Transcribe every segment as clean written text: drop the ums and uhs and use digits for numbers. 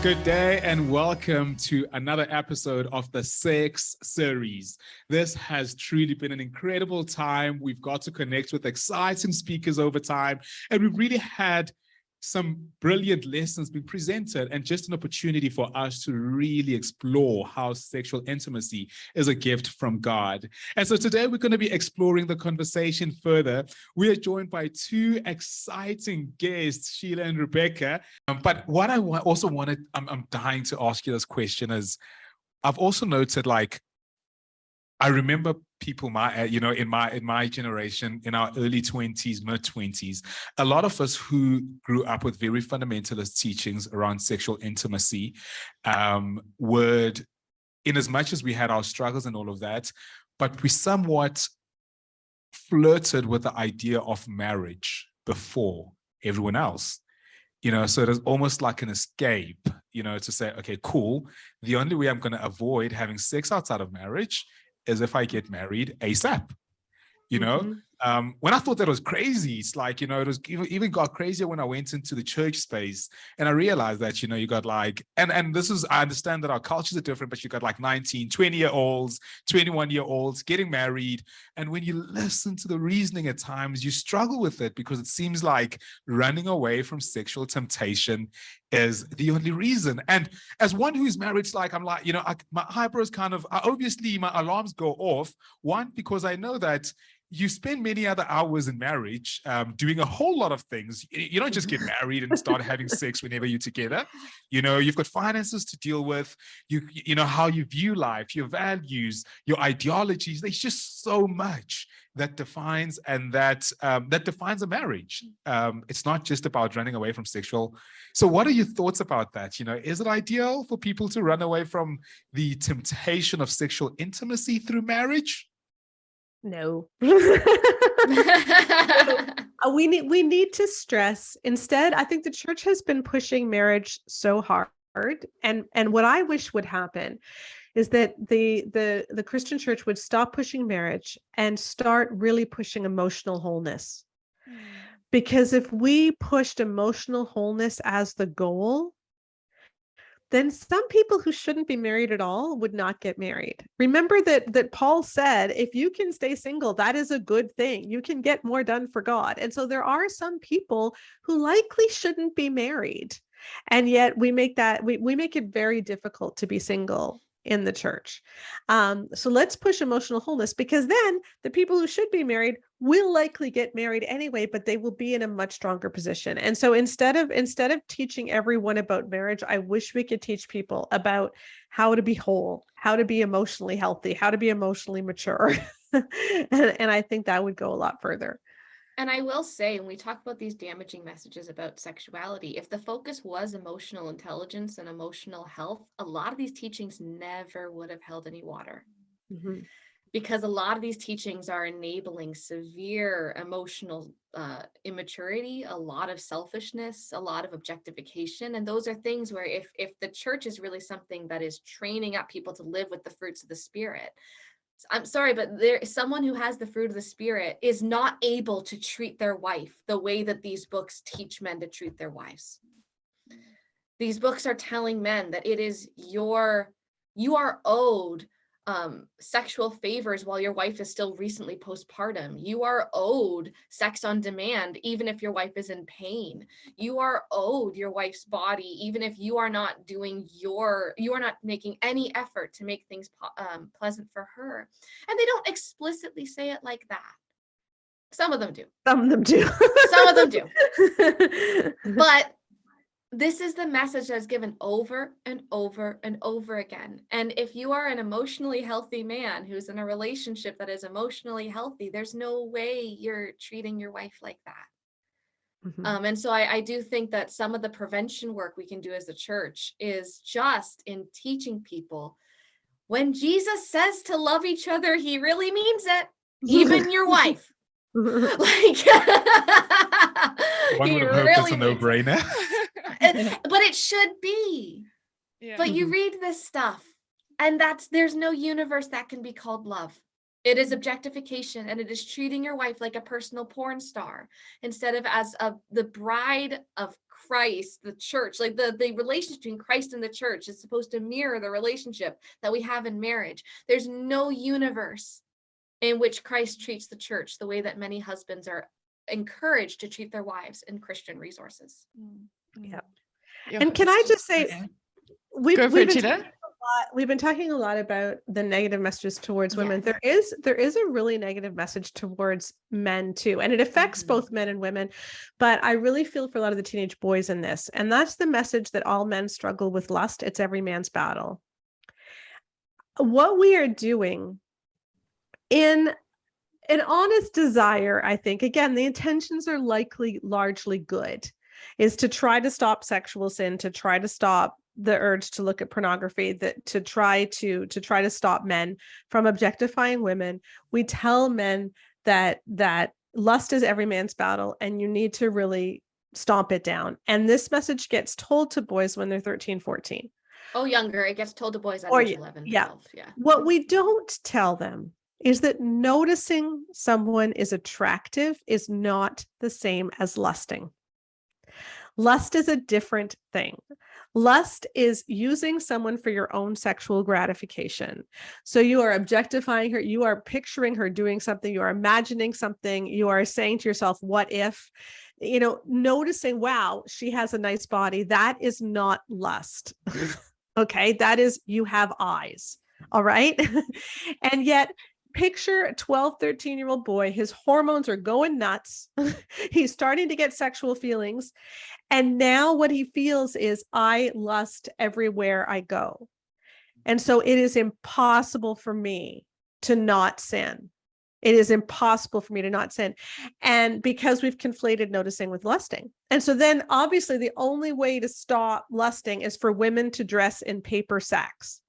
Good day and welcome to another episode of the Sex series. This has truly been an incredible time. We've got to connect with exciting speakers over time, and we've really had some brilliant lessons being presented and just an opportunity for us to really explore how sexual intimacy is a gift from God. And so today we're going to be exploring the conversation further. We are joined by two exciting guests, Shiela and Rebecca. But what I also wanted, I'm dying to ask you this question is, I've also noted, like, I remember people in my generation, in our early 20s, mid 20s, a lot of us who grew up with very fundamentalist teachings around sexual intimacy would, in as much as we had our struggles and all of that, but we somewhat flirted with the idea of marriage before everyone else. So it is almost like an escape, to say, okay, cool. The only way I'm going to avoid having sex outside of marriage is if I get married ASAP. When I thought that was crazy, it's like, it was even got crazier when I went into the church space and I realized that, you got like, and this is, I understand that our cultures are different, but you got like 19, 20-year-olds, 21-year-olds getting married. And when you listen to the reasoning at times, you struggle with it because it seems like running away from sexual temptation is the only reason. And as one who's married, it's like, I'm like, my eyebrows obviously my alarms go off. One, because I know that you spend many other hours in marriage doing a whole lot of things. You don't just get married and start having sex whenever you're together. You've got finances to deal with, you know, how you view life, your values, your ideologies. There's just so much that defines a marriage. It's not just about running away from sexual. So what are your thoughts about that? Is it ideal for people to run away from the temptation of sexual intimacy through marriage? No. We need to stress instead. I think the church has been pushing marriage so hard, and what I wish would happen is that the Christian church would stop pushing marriage and start really pushing emotional wholeness. Because if we pushed emotional wholeness as the goal, then some people who shouldn't be married at all would not get married. Remember that Paul said, if you can stay single, that is a good thing. You can get more done for God. And so there are some people who likely shouldn't be married. And yet we make it very difficult to be single in the church. So let's push emotional wholeness, because then the people who should be married will likely get married anyway, but they will be in a much stronger position. And so instead of teaching everyone about marriage, I wish we could teach people about how to be whole, how to be emotionally healthy, how to be emotionally mature. and I think that would go a lot further. And I will say, when we talk about these damaging messages about sexuality, if the focus was emotional intelligence and emotional health, a lot of these teachings never would have held any water. Mm-hmm. Because a lot of these teachings are enabling severe emotional immaturity, a lot of selfishness, a lot of objectification. And those are things where if the church is really something that is training up people to live with the fruits of the Spirit, I'm sorry, but someone who has the fruit of the Spirit is not able to treat their wife the way that these books teach men to treat their wives. These books are telling men that you are owed sexual favors while your wife is still recently postpartum. You are owed sex on demand, even if your wife is in pain. You are owed your wife's body, even if you are not making any effort to make things pleasant for her. And they don't explicitly say it like that. Some of them do. Some of them do. Some of them do. But this is the message that's given over and over and over again. And if you are an emotionally healthy man who's in a relationship that is emotionally healthy, there's no way you're treating your wife like that. Mm-hmm. And so I do think that some of the prevention work we can do as a church is just in teaching people, when Jesus says to love each other, he really means it, even your wife. Like, one would have hoped it's a no-brainer. But it should be. Yeah. But you read this stuff, and there's no universe that can be called love. It is objectification, and it is treating your wife like a personal porn star instead of as the bride of Christ, the church. Like the relationship between Christ and the church is supposed to mirror the relationship that we have in marriage. There's no universe in which Christ treats the church the way that many husbands are encouraged to treat their wives in Christian resources. Yeah. And can I just say, we've been talking a lot about the negative messages towards women. There is a really negative message towards men too, and it affects both men and women. But I really feel for a lot of the teenage boys in this, and that's the message that all men struggle with lust. It's every man's battle. What we are doing in an honest desire, I think, again, the intentions are likely largely good, is to try to stop sexual sin, to try to stop the urge to look at pornography, that to try to stop men from objectifying women. We tell men that lust is every man's battle, and you need to really stomp it down. And this message gets told to boys when they're 13, 14. Oh, younger. It gets told to boys at age 11, 12. Yeah. What we don't tell them is that noticing someone is attractive is not the same as lusting. Lust is a different thing. Lust is using someone for your own sexual gratification. So you are objectifying her, you are picturing her doing something, you are imagining something, you are saying to yourself, what if, noticing, wow, she has a nice body. That is not lust. Okay, that is, you have eyes. All right. And yet, picture a 12, 13-year-old boy, his hormones are going nuts. He's starting to get sexual feelings. And now what he feels is, I lust everywhere I go. And so it is impossible for me to not sin. It is impossible for me to not sin. And because we've conflated noticing with lusting. And so then obviously the only way to stop lusting is for women to dress in paper sacks.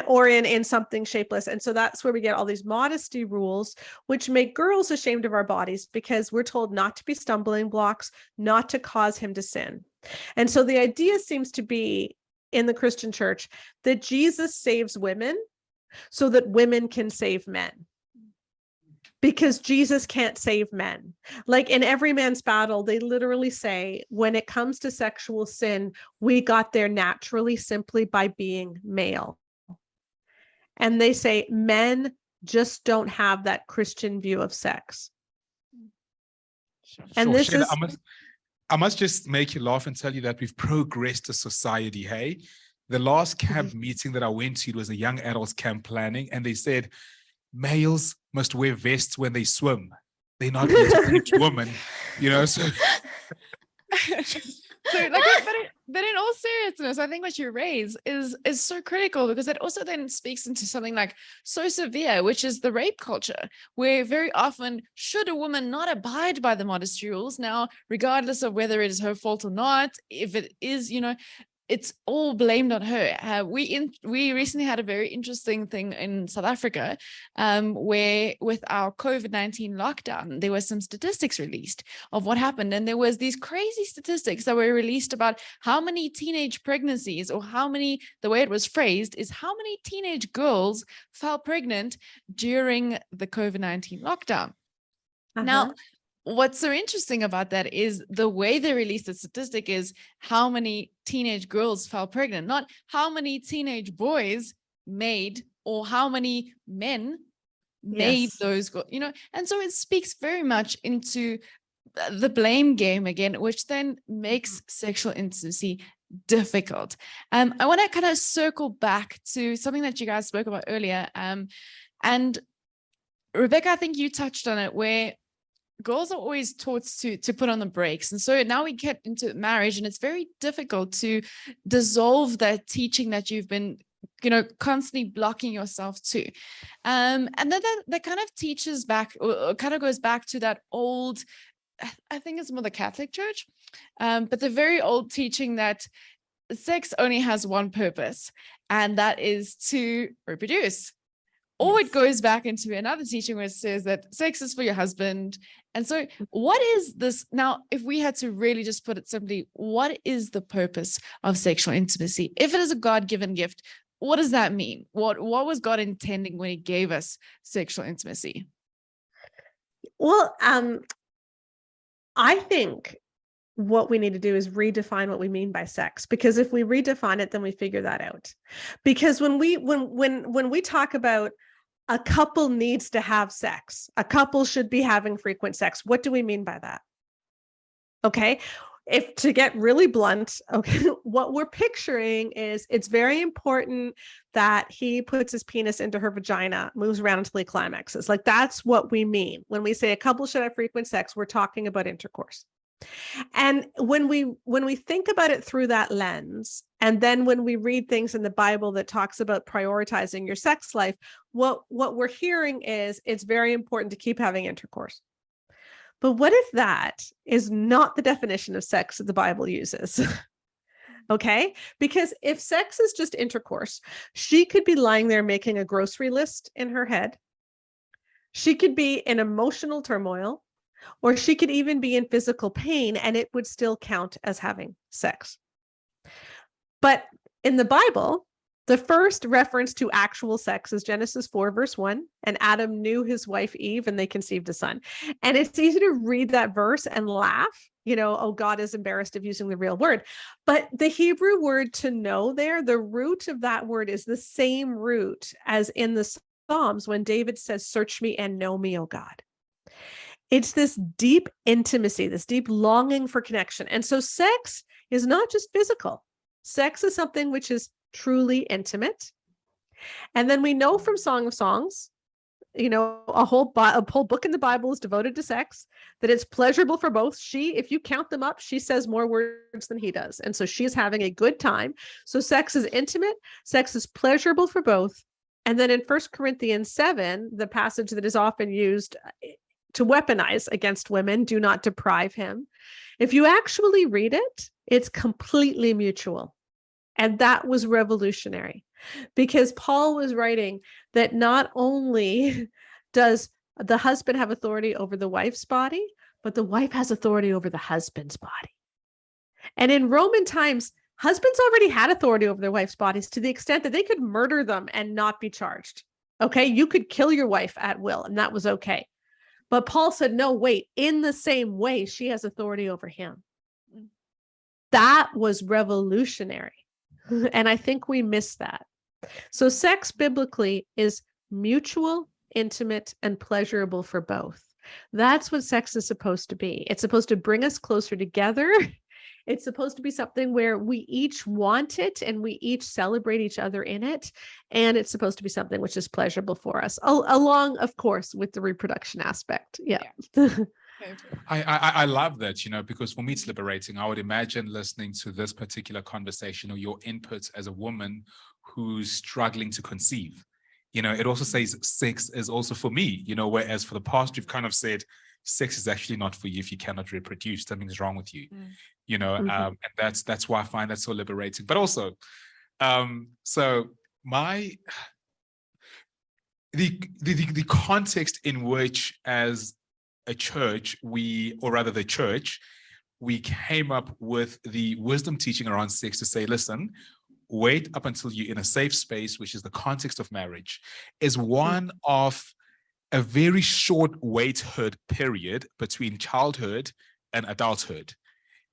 Or in something shapeless. And so that's where we get all these modesty rules, which make girls ashamed of our bodies because we're told not to be stumbling blocks, not to cause him to sin. And so the idea seems to be in the Christian church that Jesus saves women so that women can save men. Because Jesus can't save men. Like in Every Man's Battle, they literally say, when it comes to sexual sin, we got there naturally simply by being male. And they say men just don't have that Christian view of sex. And this Shiela, is... I must just make you laugh and tell you that we've progressed as society, hey? The last camp meeting that I went to, it was a young adults camp planning, and they said, males must wear vests when they swim. They're not meant to teach women, so... So but in all seriousness, I think what you raise is so critical, because it also then speaks into something like so severe, which is the rape culture, where very often should a woman not abide by the modesty rules, now regardless of whether it is her fault or not, if it is, it's all blamed on her. We recently had a very interesting thing in South Africa, where with our COVID-19 lockdown, there were some statistics released of what happened. And there was these crazy statistics that were released about how many teenage pregnancies, or the way it was phrased is how many teenage girls fell pregnant during the COVID-19 lockdown. Now, what's so interesting about that is the way they released the statistic is how many teenage girls fell pregnant, not how many teenage boys made, or how many men made those girls, and so it speaks very much into the blame game again, which then makes sexual intimacy difficult. I want to kind of circle back to something that you guys spoke about earlier. And Rebecca, I think you touched on it, where girls are always taught to put on the brakes. And so now we get into marriage, and it's very difficult to dissolve that teaching that you've been, constantly blocking yourself to. And then that kind of teaches back, or kind of goes back to that old, I think it's more the Catholic Church, but the very old teaching that sex only has one purpose, and that is to reproduce. Or it goes back into another teaching where it says that sex is for your husband. And so what is this? Now, if we had to really just put it simply, what is the purpose of sexual intimacy? If it is a God-given gift, what does that mean? What was God intending when he gave us sexual intimacy? Well, I think what we need to do is redefine what we mean by sex, because if we redefine it, then we figure that out. Because when we talk about a couple needs to have sex, a couple should be having frequent sex, what do we mean by that? Okay. If to get really blunt, okay, what we're picturing is it's very important that he puts his penis into her vagina, moves around until he climaxes. Like, that's what we mean. When we say a couple should have frequent sex, we're talking about intercourse. And when we think about it through that lens, and then when we read things in the Bible that talks about prioritizing your sex life, what we're hearing is it's very important to keep having intercourse. But what if that is not the definition of sex that the Bible uses? Okay? Because if sex is just intercourse, she could be lying there making a grocery list in her head. She could be in emotional turmoil, or she could even be in physical pain, and it would still count as having sex. But in the Bible, the first reference to actual sex is Genesis 4, verse 1, and Adam knew his wife Eve, and they conceived a son. And it's easy to read that verse and laugh, oh, God is embarrassed of using the real word. But the Hebrew word to know there, the root of that word is the same root as in the Psalms when David says, "Search me and know me, O God." It's this deep intimacy, this deep longing for connection. And so sex is not just physical. Sex is something which is truly intimate. And then we know from Song of Songs, a whole book in the Bible is devoted to sex, that it's pleasurable for both. If you count them up, she says more words than he does. And so she's having a good time. So sex is intimate, sex is pleasurable for both. And then in 1 Corinthians 7, the passage that is often used to weaponize against women, do not deprive him. If you actually read it, it's completely mutual. And that was revolutionary, because Paul was writing that not only does the husband have authority over the wife's body, but the wife has authority over the husband's body. And in Roman times, husbands already had authority over their wives' bodies to the extent that they could murder them and not be charged. Okay, you could kill your wife at will, and that was okay. But Paul said, no, wait, in the same way, she has authority over him. That was revolutionary. And I think we miss that. So sex biblically is mutual, intimate, and pleasurable for both. That's what sex is supposed to be. It's supposed to bring us closer together. It's supposed to be something where we each want it and we each celebrate each other in it. And it's supposed to be something which is pleasurable for us, along, of course, with the reproduction aspect. Yeah. I love that, because for me, it's liberating. I would imagine listening to this particular conversation or your inputs as a woman who's struggling to conceive. It also says sex is also for me, whereas for the past, we've kind of said sex is actually not for you if you cannot reproduce. Something's wrong with you, and that's why I find that so liberating. But also, the context in which, as a church, we came up with the wisdom teaching around sex to say, listen, wait up until you're in a safe space, which is the context of marriage, is one of a very short waithood period between childhood and adulthood.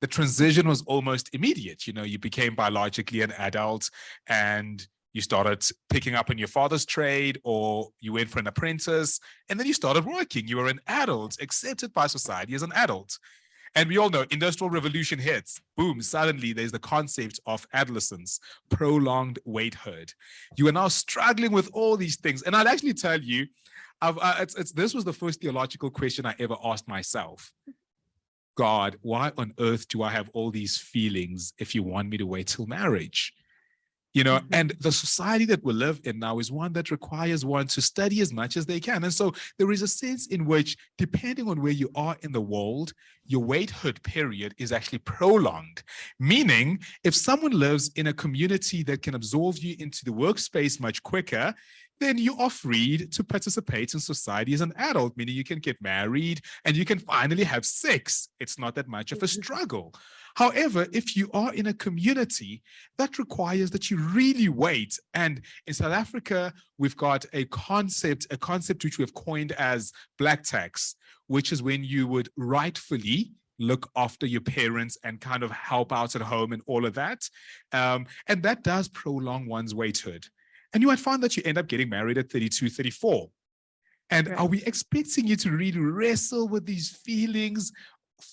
The transition was almost immediate. You became biologically an adult and you started picking up on your father's trade, or you went for an apprentice, and then you started working. You were an adult, accepted by society as an adult. And we all know industrial revolution hits. Boom, suddenly there's the concept of adolescence, prolonged waithood. You are now struggling with all these things. And I'll actually tell you, this was the first theological question I ever asked myself. God, why on earth do I have all these feelings if you want me to wait till marriage? And the society that we live in now is one that requires one to study as much as they can. And so there is a sense in which, depending on where you are in the world, your waithood period is actually prolonged. Meaning, if someone lives in a community that can absorb you into the workspace much quicker, then you are freed to participate in society as an adult, meaning you can get married and you can finally have sex. It's not that much of a struggle. However, if you are in a community, that requires that you really wait. And in South Africa, we've got a concept which we have coined as black tax, which is when you would rightfully look after your parents and kind of help out at home and all of that. And that does prolong one's waithood. And you might find that you end up getting married at 32, 34. And Right. are we expecting you to really wrestle with these feelings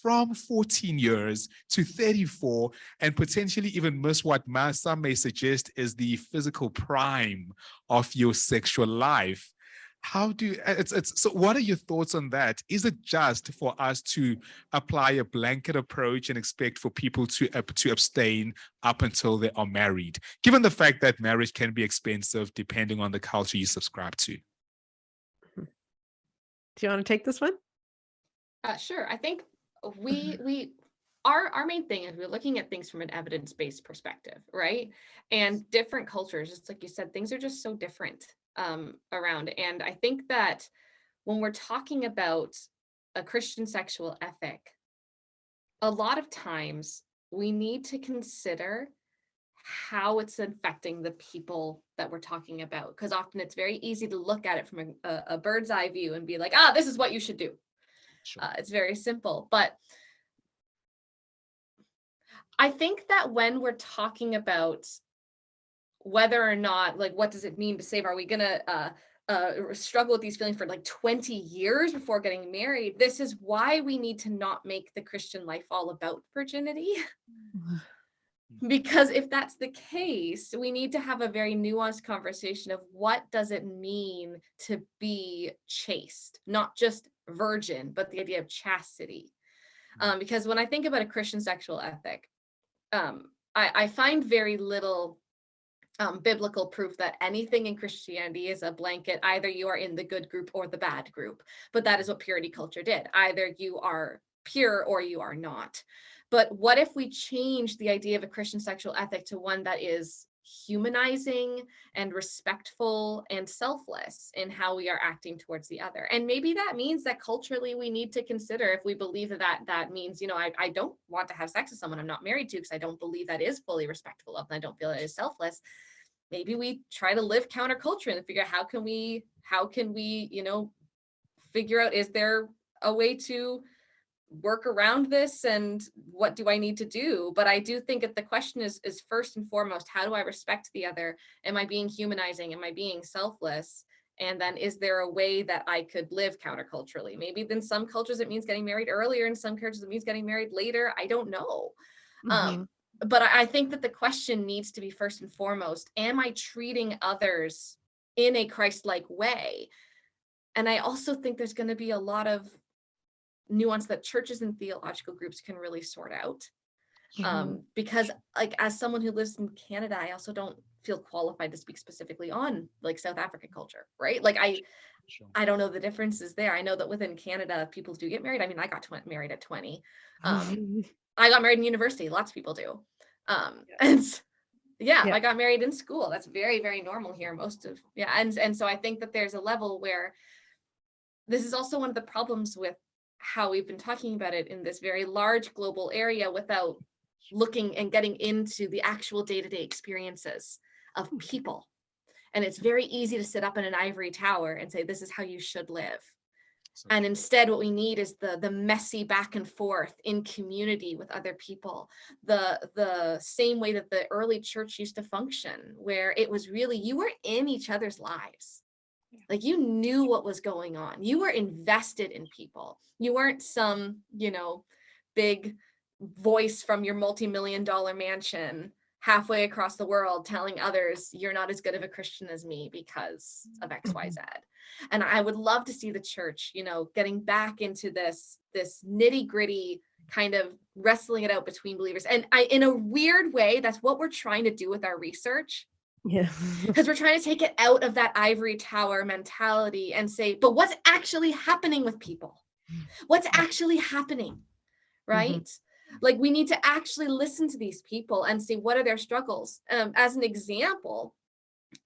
from 14 years to 34 and potentially even miss what some may suggest is the physical prime of your sexual life? So what are your thoughts on that? Is it just for us to apply a blanket approach and expect for people to abstain up until they are married, given the fact that marriage can be expensive depending on the culture you subscribe to? Do you want to take this one? Sure. I think our main thing is we're looking at things from an evidence-based perspective, right? And different cultures, just like you said, things are just so different around. And I think that when we're talking about a Christian sexual ethic, a lot of times we need to consider how it's affecting the people that we're talking about, because often it's very easy to look at it from a bird's eye view and be like, this is what you should do. Sure. It's very simple. But I think that when we're talking about whether or not, like, what does it mean to save? Are we going to struggle with these feelings for like 20 years before getting married? This is why we need to not make the Christian life all about virginity. Because if that's the case, we need to have a very nuanced conversation of what does it mean to be chaste, not just virgin, but the idea of chastity. Because when I think about a Christian sexual ethic, I find very little biblical proof that anything in Christianity is a blanket. Either you are in the good group or the bad group, but that is what purity culture did. Either you are pure or you are not. But what if we change the idea of a Christian sexual ethic to one that is humanizing and respectful and selfless in how we are acting towards the other? And maybe that means that culturally we need to consider, if we believe that means, I don't want to have sex with someone I'm not married to because I don't believe that is fully respectful of, and I don't feel it is selfless. Maybe we try to live counterculture and figure out how can we, figure out, is there a way to work around this, and what do I need to do? But I do think that the question is first and foremost, how do I respect the other? Am I being humanizing? Am I being selfless? And then is there a way that I could live counterculturally? Maybe in some cultures it means getting married earlier, in some cultures it means getting married later. I don't know. But I think that the question needs to be first and foremost, am I treating others in a Christ-like way? And I also think there's going to be a lot of nuance that churches and theological groups can really sort out. Because like, as someone who lives in Canada, I also don't feel qualified to speak specifically on like South African culture, right? Like I don't know the differences there. I know that within Canada, people do get married. I mean, I got married at 20. I got married in university. Lots of people do. And I got married in school. That's very, very normal here. And so I think that there's a level where this is also one of the problems with how we've been talking about it in this very large global area without looking and getting into the actual day-to-day experiences of people. And it's very easy to sit up in an ivory tower and say, this is how you should live. And instead, what we need is the messy back and forth in community with other people, the same way that the early church used to function, where it was really, you were in each other's lives. Like, you knew what was going on. You were invested in people. You weren't some, big voice from your multi-million-dollar mansion halfway across the world telling others you're not as good of a Christian as me because of XYZ. And I would love to see the church, getting back into this nitty-gritty kind of wrestling it out between believers. And in a weird way, that's what we're trying to do with our research. Yeah. Because we're trying to take it out of that ivory tower mentality and say, but what's actually happening with people? What's actually happening, right? Like, we need to actually listen to these people and see what are their struggles. As an example,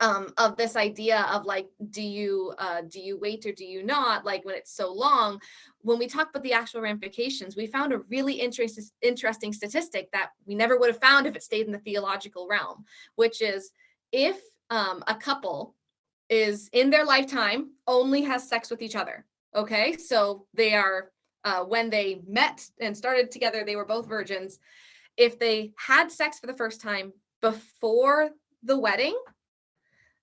of this idea of like, do you wait or do you not, like when it's so long. When we talk about the actual ramifications, we found a really interesting statistic that we never would have found if it stayed in the theological realm, which is if a couple is in their lifetime only has sex with each other, okay, so they are when they met and started together, they were both virgins. If they had sex for the first time before the wedding,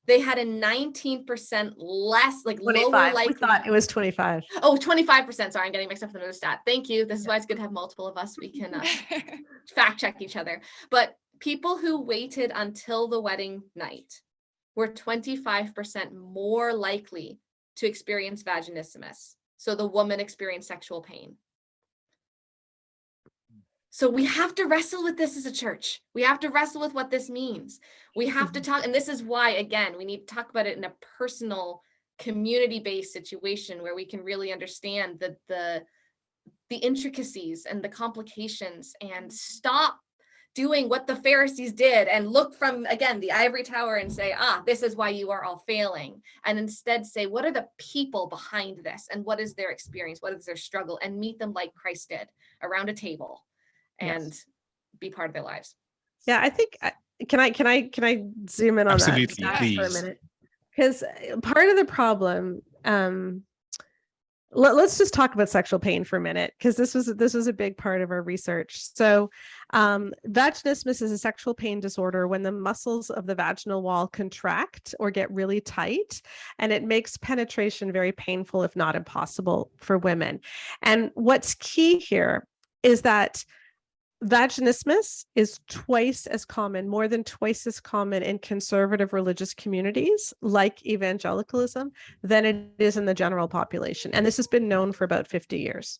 they had a 19% less, like 25. lower likely. We thought it was 25. Oh, 25%. Sorry, I'm getting mixed up with another stat. Thank you. This is why it's good to have multiple of us. We can fact check each other. But people who waited until the wedding night were 25% more likely to experience vaginismus. So the woman experienced sexual pain. So we have to wrestle with this as a church. We have to wrestle with what this means. We have to talk, and this is why, again, we need to talk about it in a personal, community-based situation where we can really understand the intricacies and the complications, and stop doing what the Pharisees did and look from, again, the ivory tower and say, this is why you are all failing. And instead say, what are the people behind this? And what is their experience? What is their struggle? And meet them like Christ did, around a table. And be part of their lives. Yeah, I think can I zoom in on Absolutely, that please. for a minute? Because part of the problem, let's just talk about sexual pain for a minute, because this was a big part of our research. So vaginismus is a sexual pain disorder when the muscles of the vaginal wall contract or get really tight, and it makes penetration very painful, if not impossible, for women. And what's key here is that vaginismus is more than twice as common in conservative religious communities like evangelicalism than it is in the general population. And this has been known for about 50 years.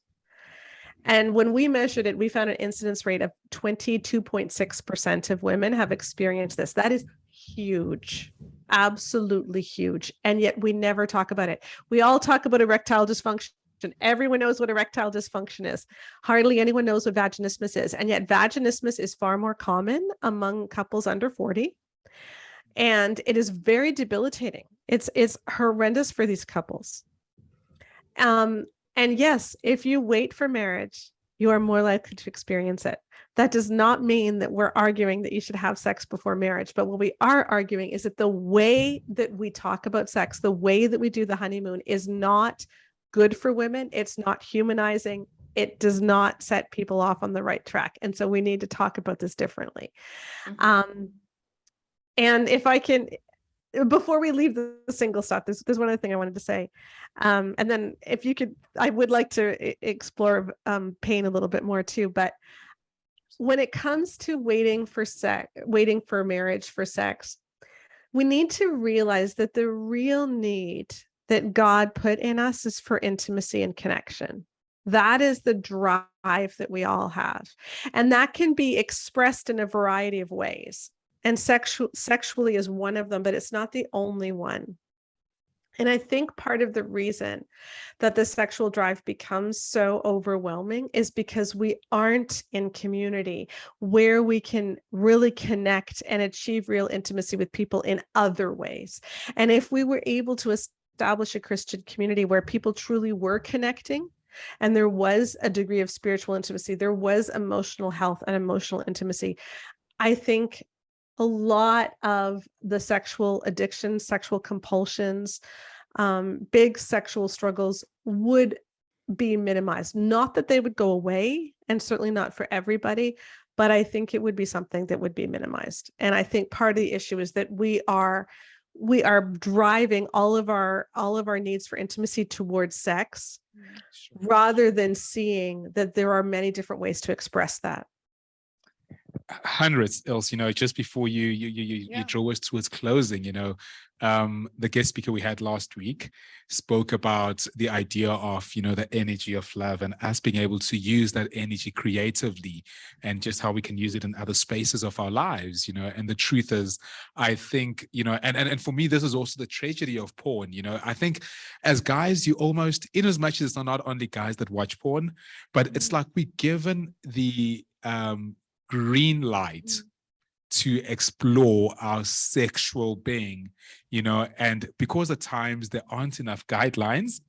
And when we measured it, we found an incidence rate of 22.6% of women have experienced this. That is huge, absolutely huge. And yet we never talk about it. We all talk about erectile dysfunction. Everyone knows what erectile dysfunction is. Hardly anyone knows what vaginismus is. And yet vaginismus is far more common among couples under 40. And it is very debilitating. It's horrendous for these couples. And yes, if you wait for marriage, you are more likely to experience it. That does not mean that we're arguing that you should have sex before marriage. But what we are arguing is that the way that we talk about sex, the way that we do the honeymoon, is not good for women. It's not humanizing. It does not set people off on the right track. And so we need to talk about this differently. And if I can, before we leave the single stuff, there's one other thing I wanted to say. And then if you could, I would like to explore pain a little bit more too. But when it comes to waiting for marriage for sex, we need to realize that the real need that God put in us is for intimacy and connection. That is the drive that we all have. And that can be expressed in a variety of ways. And sexually is one of them, but it's not the only one. And I think part of the reason that the sexual drive becomes so overwhelming is because we aren't in community where we can really connect and achieve real intimacy with people in other ways. And if we were able to establish a Christian community where people truly were connecting, and there was a degree of spiritual intimacy, there was emotional health and emotional intimacy, I think a lot of the sexual addictions, sexual compulsions, big sexual struggles would be minimized. Not that they would go away, and certainly not for everybody, but I think it would be something that would be minimized. And I think part of the issue is that we are driving all of our needs for intimacy towards sex, rather than seeing that there are many different ways to express that. Hundreds, else, just before you draw us towards closing, the guest speaker we had last week spoke about the idea of, the energy of love and us being able to use that energy creatively, and just how we can use it in other spaces of our lives, and the truth is, I think, and for me, this is also the tragedy of porn. I think as guys, you almost, in as much as it's not only guys that watch porn, but it's like we're given the green light to explore our sexual being, and because at times there aren't enough guidelines,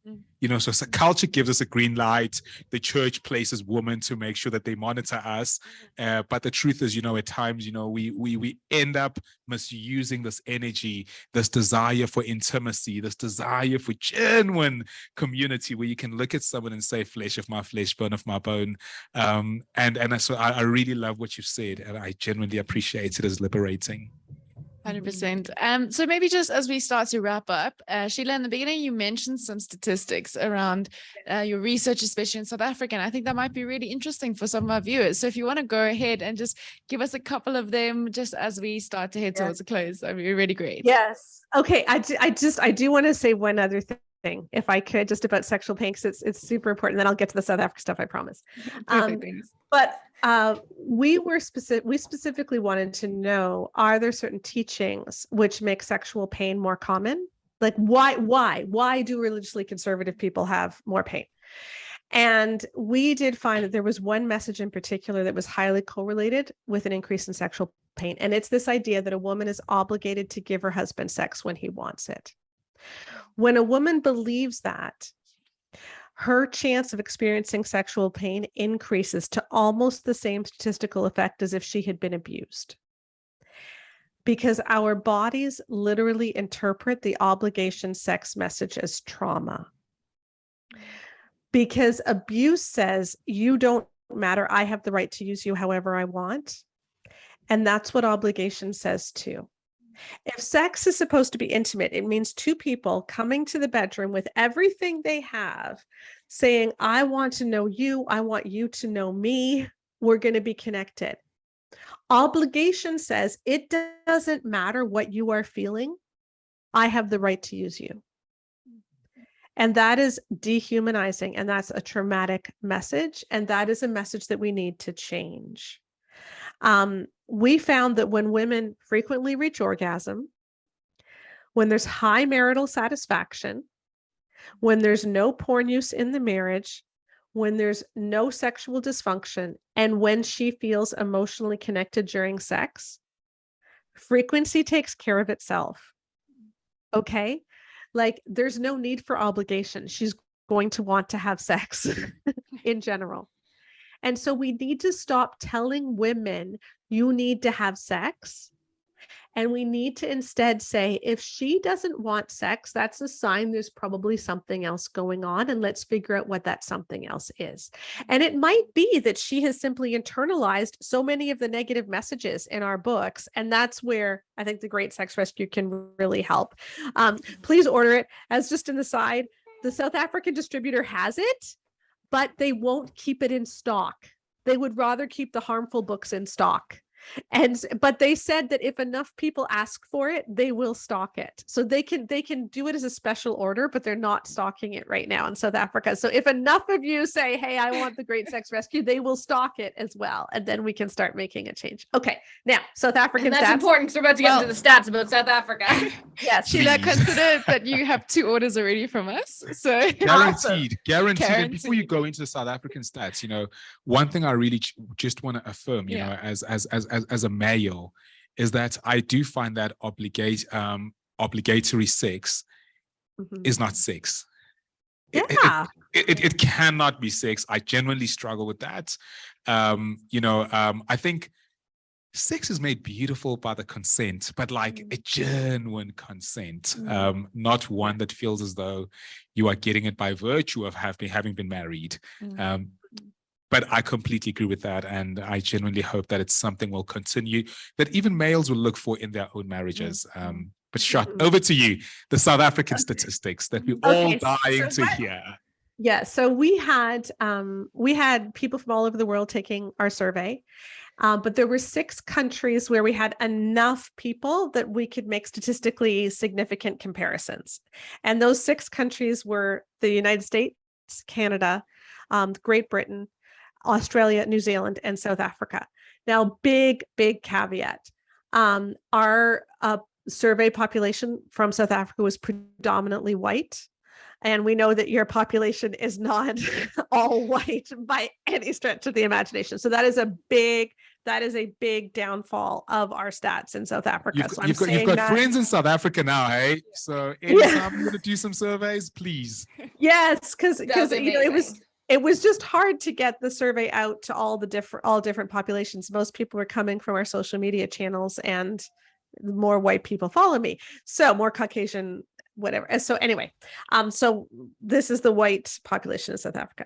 so culture gives us a green light. The church places women to make sure that they monitor us. But the truth is, at times, we end up misusing this energy, this desire for intimacy, this desire for genuine community where you can look at someone and say, flesh of my flesh, bone of my bone. And so I really love what you've said, and I genuinely appreciate it as liberating. 100%. So maybe just as we start to wrap up, Shiela, in the beginning, you mentioned some statistics around your research, especially in South Africa. And I think that might be really interesting for some of our viewers. So if you want to go ahead and just give us a couple of them, just as we start to head towards a close, that'd be really great. Yes. Okay. I do want to say one other thing, if I could, just about sexual pain, because it's super important. Then I'll get to the South Africa stuff, I promise. But we specifically wanted to know, are there certain teachings which make sexual pain more common? Like why do religiously conservative people have more pain? And we did find that there was one message in particular that was highly correlated with an increase in sexual pain. And it's this idea that a woman is obligated to give her husband sex when he wants it. When a woman believes that, her chance of experiencing sexual pain increases to almost the same statistical effect as if she had been abused. Because our bodies literally interpret the obligation sex message as trauma. Because abuse says, you don't matter, I have the right to use you however I want. And that's what obligation says too. If sex is supposed to be intimate, it means two people coming to the bedroom with everything they have, saying, I want to know you, I want you to know me, we're going to be connected. Obligation says, it doesn't matter what you are feeling, I have the right to use you. And that is dehumanizing, and that's a traumatic message, and that is a message that we need to change. We found that when women frequently reach orgasm, when there's high marital satisfaction, when there's no porn use in the marriage, when there's no sexual dysfunction, and when she feels emotionally connected during sex, frequency takes care of itself. Okay? Like, there's no need for obligation. She's going to want to have sex in general. And so we need to stop telling women, you need to have sex. And we need to instead say, if she doesn't want sex, that's a sign there's probably something else going on. And let's figure out what that something else is. And it might be that she has simply internalized so many of the negative messages in our books. And that's where I think the Great Sex Rescue can really help. Please order it. As just an aside, the South African distributor has it, but they won't keep it in stock. They would rather keep the harmful books in stock. But they said that if enough people ask for it, they will stock it. So they can do it as a special order, but they're not stocking it right now in South Africa. So if enough of you say, hey, I want the Great Sex Rescue, they will stock it as well. And then we can start making a change. Okay. Now, South African and that's stats. important because we're about to get into the stats about South Africa. Yes. Sheila, consider that you have 2 orders already from us. So guaranteed. And before you go into the South African stats, one thing I really just want to affirm, as a male, is that I do find that obligatory sex is not sex. Yeah. It cannot be sex. I genuinely struggle with that. I think sex is made beautiful by the consent, but like a genuine consent, not one that feels as though you are getting it by virtue of having been married. But I completely agree with that. And I genuinely hope that it's something we'll continue, that even males will look for in their own marriages. But Shot, over to you, the South African statistics that we're all dying to hear. Yeah. So we had people from all over the world taking our survey. But there were 6 countries where we had enough people that we could make statistically significant comparisons. And those 6 countries were the United States, Canada, Great Britain, Australia, New Zealand, and South Africa. Now, big caveat. Our survey population from South Africa was predominantly white. And we know that your population is not all white by any stretch of the imagination. So that is a big downfall of our stats in South Africa. You've got friends in South Africa now, hey? So anytime you want to do some surveys, please. Yes, because it was just hard to get the survey out to all different populations. Most people were coming from our social media channels, and more white people follow me. So more Caucasian, whatever. So anyway, so this is the white population of South Africa.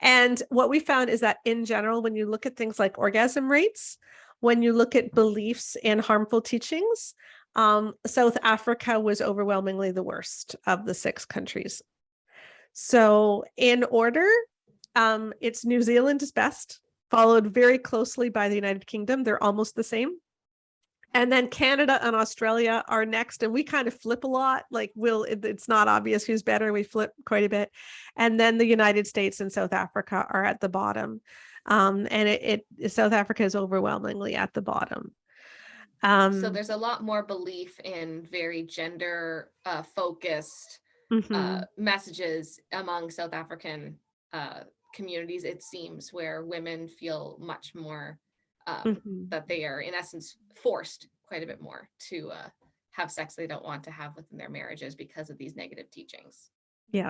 And what we found is that in general, when you look at things like orgasm rates, when you look at beliefs in harmful teachings, South Africa was overwhelmingly the worst of the 6 countries. So in order, it's New Zealand is best, followed very closely by the United Kingdom. They're almost the same. And then Canada and Australia are next. And we kind of flip a lot. Like it's not obvious who's better. We flip quite a bit. And then the United States and South Africa are at the bottom. And South Africa is overwhelmingly at the bottom. So there's a lot more belief in very gender focused messages among South African communities, it seems, where women feel much more that they are in essence forced quite a bit more to have sex they don't want to have within their marriages because of these negative teachings. Yeah.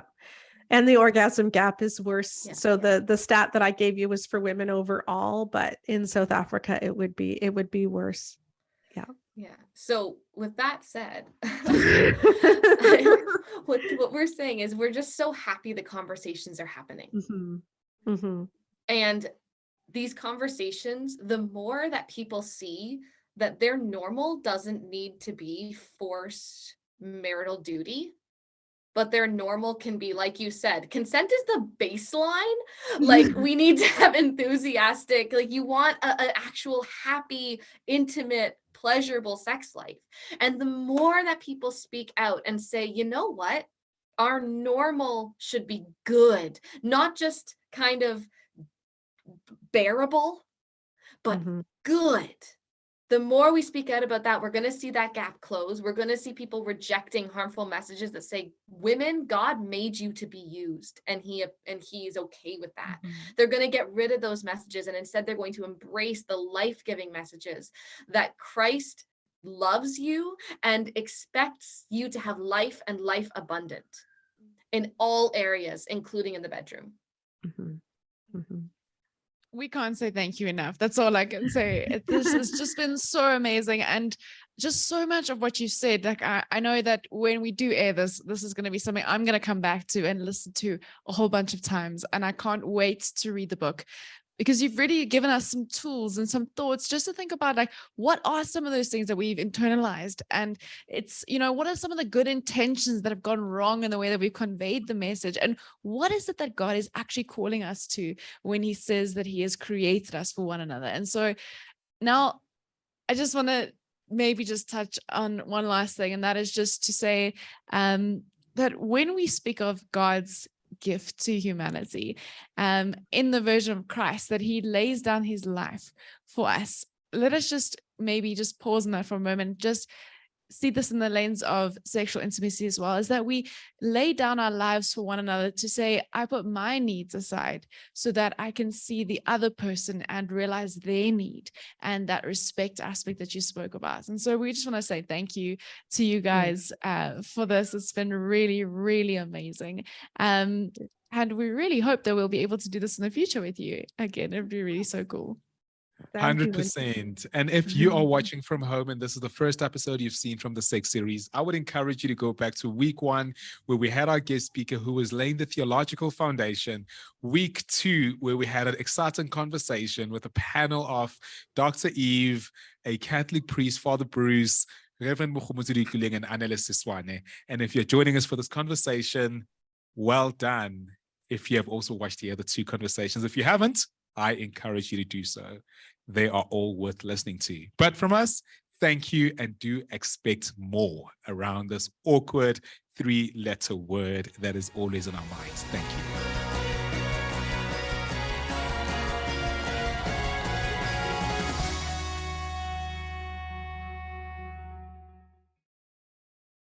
And the orgasm gap is worse. Yeah. So the stat that I gave you was for women overall, but in South Africa it would be worse. Yeah. Yeah. So with that said, what we're saying is we're just so happy the conversations are happening. And these conversations, the more that people see that their normal doesn't need to be forced marital duty, but their normal can be, like you said, consent is the baseline. Like we need to have enthusiastic, like you want an actual happy, intimate, pleasurable sex life. And the more that people speak out and say, you know what, our normal should be good, not just kind of bearable, but good. The more we speak out about that, we're going to see that gap close. We're going to see people rejecting harmful messages that say, women, God made you to be used, and he is okay with that. They're going to get rid of those messages, and instead they're going to embrace the life-giving messages that Christ loves you and expects you to have life and life abundant in all areas, including in the bedroom. We can't say thank you enough. That's all I can say. This has just been so amazing, and just so much of what you said. Like I know that when we do air this is going to be something I'm going to come back to and listen to a whole bunch of times, and I can't wait to read the book, because you've really given us some tools and some thoughts just to think about, like, what are some of those things that we've internalized? And it's, what are some of the good intentions that have gone wrong in the way that we've conveyed the message? And what is it that God is actually calling us to when he says that he has created us for one another? And so now I just want to maybe just touch on one last thing, and that is just to say that when we speak of God's gift to humanity, in the version of Christ, that he lays down his life for us, let us just maybe just pause on that for a moment, just see this in the lens of sexual intimacy as well, is that we lay down our lives for one another to say, I put my needs aside so that I can see the other person and realize their need, and that respect aspect that you spoke about. And so we just want to say thank you to you guys for this. It's been really, really amazing. And we really hope that we'll be able to do this in the future with you again. It'd be really so cool. 100%. And if you are watching from home and this is the first episode you've seen from the Sex series, I would encourage you to go back to week 1, where we had our guest speaker who was laying the theological foundation. Week 2, where we had an exciting conversation with a panel of Dr. Eve, a Catholic priest, Father Bruce, Reverend Mukhumuzuri and Annelies Siswane. And if you're joining us for this conversation, well done. If you have also watched the other 2 conversations, if you haven't, I encourage you to do so. They are all worth listening to. But from us, thank you, and do expect more around this awkward 3-letter word that is always in our minds. Thank you.